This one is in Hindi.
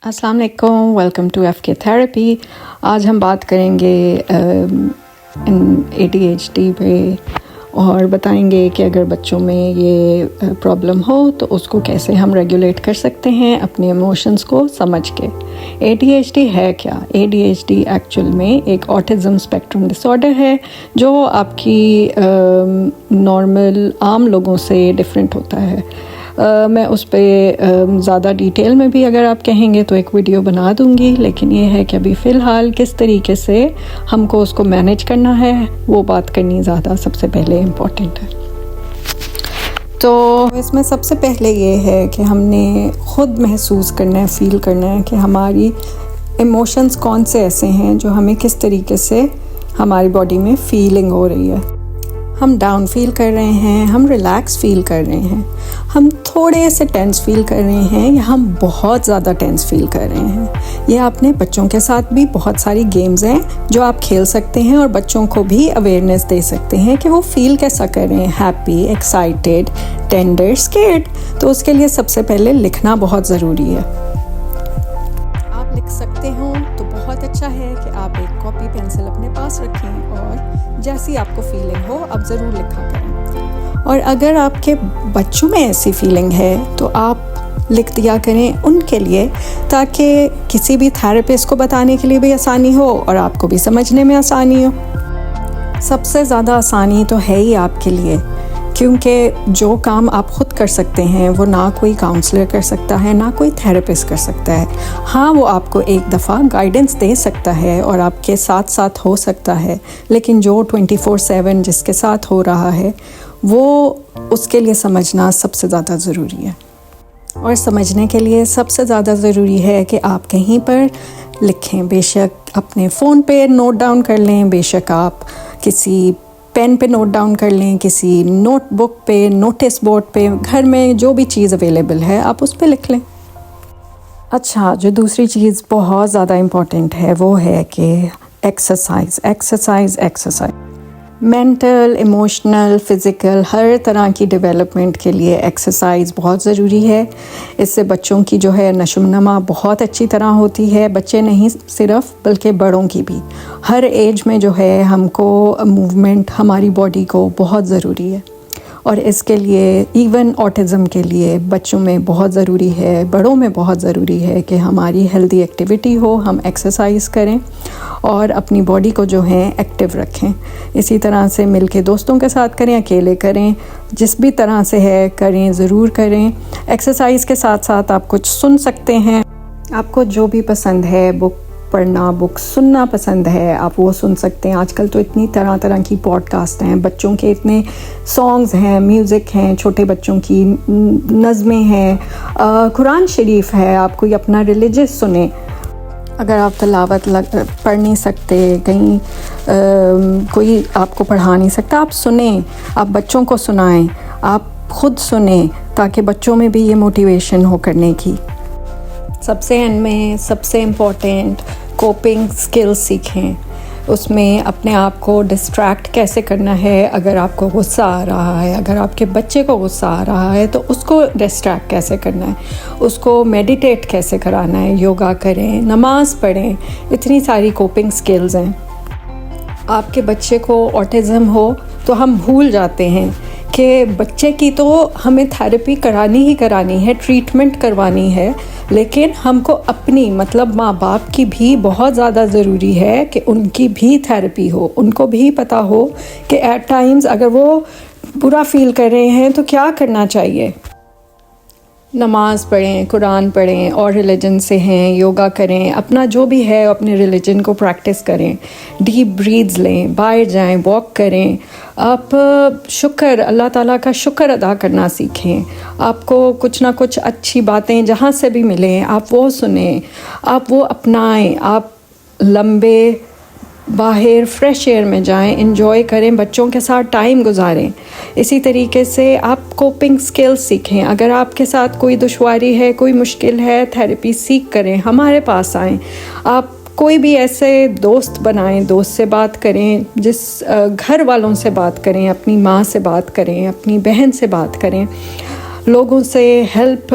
अस्सलाम वालेकुम, वेलकम टू एफ के थेरेपी। आज हम बात करेंगे ADHD पे और बताएंगे कि अगर बच्चों में ये प्रॉब्लम हो तो उसको कैसे हम रेगुलेट कर सकते हैं अपने इमोशंस को समझ के। ADHD है क्या? ADHD एक्चुअल में एक ऑटिज़म स्पेक्ट्रम डिसऑर्डर है जो आपकी नॉर्मल आम लोगों से डिफरेंट होता है। मैं उस पर ज़्यादा डिटेल में भी अगर आप कहेंगे तो एक वीडियो बना दूंगी, लेकिन ये है कि अभी फ़िलहाल किस तरीके से हमको उसको मैनेज करना है वो बात करनी ज़्यादा सबसे पहले इम्पॉर्टेंट है। तो इसमें सबसे पहले ये है कि हमने ख़ुद महसूस करना है, फ़ील करना है कि हमारी इमोशंस कौन से ऐसे हैं जो हमें किस तरीके से हमारी बॉडी में फ़ीलिंग हो रही है। हम डाउन फील कर रहे हैं, हम रिलैक्स फील कर रहे हैं, हम थोड़े से टेंस फील कर रहे हैं या हम बहुत ज़्यादा टेंस फील कर रहे हैं। ये अपने बच्चों के साथ भी बहुत सारी गेम्स हैं जो आप खेल सकते हैं और बच्चों को भी अवेयरनेस दे सकते हैं कि वो फील कैसा कर रहे हैं, हैप्पी, एक्साइटेड, टेंडर, स्केर्ड। तो उसके लिए सबसे पहले लिखना बहुत ज़रूरी है। आप लिख सकते हो तो बहुत अच्छा है कि आप एक कॉपी पेंसिल अपने पास रखें और जैसी आपको फीलिंग हो आप ज़रूर लिखा करें। और अगर आपके बच्चों में ऐसी फीलिंग है तो आप लिख दिया करें उनके लिए, ताकि किसी भी थेरेपिस्ट को बताने के लिए भी आसानी हो और आपको भी समझने में आसानी हो। सबसे ज़्यादा आसानी तो है ही आपके लिए, क्योंकि जो काम आप ख़ुद कर सकते हैं वो ना कोई काउंसलर कर सकता है, ना कोई थेरेपिस्ट कर सकता है। हाँ, वो आपको एक दफ़ा गाइडेंस दे सकता है और आपके साथ साथ हो सकता है, लेकिन जो 24/7 जिसके साथ हो रहा है वो उसके लिए समझना सबसे ज़्यादा ज़रूरी है। और समझने के लिए सबसे ज़्यादा ज़रूरी है कि आप कहीं पर लिखें, बेशक अपने फ़ोन पे नोट डाउन कर लें, बेशक आप किसी पेन पे नोट डाउन कर लें, किसी नोटबुक पे, नोटिस बोर्ड पे, घर में जो भी चीज़ अवेलेबल है आप उस पे लिख लें। अच्छा, जो दूसरी चीज़ बहुत ज़्यादा इम्पॉर्टेंट है वो है कि एक्सरसाइज मेंटल, इमोशनल, फ़िज़िकल हर तरह की डेवलपमेंट के लिए एक्सरसाइज बहुत ज़रूरी है। इससे बच्चों की जो है नशोनुमा बहुत अच्छी तरह होती है। बच्चे नहीं सिर्फ बल्कि बड़ों की भी, हर एज में जो है हमको मूवमेंट हमारी बॉडी को बहुत ज़रूरी है। और इसके लिए इवन ऑटिज़म के लिए बच्चों में बहुत ज़रूरी है, बड़ों में बहुत ज़रूरी है कि हमारी हेल्दी एक्टिविटी हो, हम एक्सरसाइज करें और अपनी बॉडी को जो है एक्टिव रखें। इसी तरह से मिलके दोस्तों के साथ करें, अकेले करें, जिस भी तरह से है करें, ज़रूर करें। एक्सरसाइज के साथ साथ आप कुछ सुन सकते हैं, आपको जो भी पसंद है, बुक पढ़ना, बुक सुनना पसंद है आप वो सुन सकते हैं। आजकल तो इतनी तरह तरह की पॉडकास्ट हैं, बच्चों के इतने सॉन्ग्स हैं, म्यूज़िक हैं, छोटे बच्चों की नज़में हैं, कुरान शरीफ है, आप कोई अपना रिलीजियस सुने। अगर आप तिलावत पढ़ नहीं सकते, कहीं कोई आपको पढ़ा नहीं सकता, आप सुने, आप बच्चों को सुनाएं, आप ख़ुद सुने, ताकि बच्चों में भी ये मोटिवेशन हो करने की। सबसे एंड में सबसे इम्पोर्टेंट कोपिंग स्किल्स सीखें। उसमें अपने आप को डिस्ट्रैक्ट कैसे करना है। अगर आपको गुस्सा आ रहा है, अगर आपके बच्चे को गुस्सा आ रहा है तो उसको डिस्ट्रैक्ट कैसे करना है, उसको मेडिटेट कैसे कराना है, योगा करें, नमाज़ पढ़ें। इतनी सारी कोपिंग स्किल्स हैं। आपके बच्चे को ऑटिज़म हो तो हम भूल जाते हैं कि बच्चे की तो हमें थेरेपी करानी ही करानी है, ट्रीटमेंट करवानी है, लेकिन हमको अपनी मतलब माँ बाप की भी बहुत ज़्यादा ज़रूरी है कि उनकी भी थेरेपी हो, उनको भी पता हो कि एट टाइम्स अगर वो बुरा फील कर रहे हैं तो क्या करना चाहिए। नमाज़ पढ़ें, कुरान पढ़ें और रिलीजन से हैं, योगा करें, अपना जो भी है अपने रिलीजन को प्रैक्टिस करें, डीप ब्रीथ्स लें, बाहर जाएं, वॉक करें। आप शुक्र, अल्लाह ताला का शुक्र अदा करना सीखें। आपको कुछ ना कुछ अच्छी बातें जहाँ से भी मिलें आप वो सुनें, आप वो अपनाएं, आप लंबे बाहर फ्रेश एयर में जाएं, एंजॉय करें, बच्चों के साथ टाइम गुजारें। इसी तरीके से आप कोपिंग स्किल्स सीखें। अगर आपके साथ कोई दुश्वारी है, कोई मुश्किल है, थेरेपी सीख करें, हमारे पास आएं। आप कोई भी ऐसे दोस्त बनाएं, दोस्त से बात करें, जिस घर वालों से बात करें, अपनी माँ से बात करें, अपनी बहन से बात करें, लोगों से हेल्प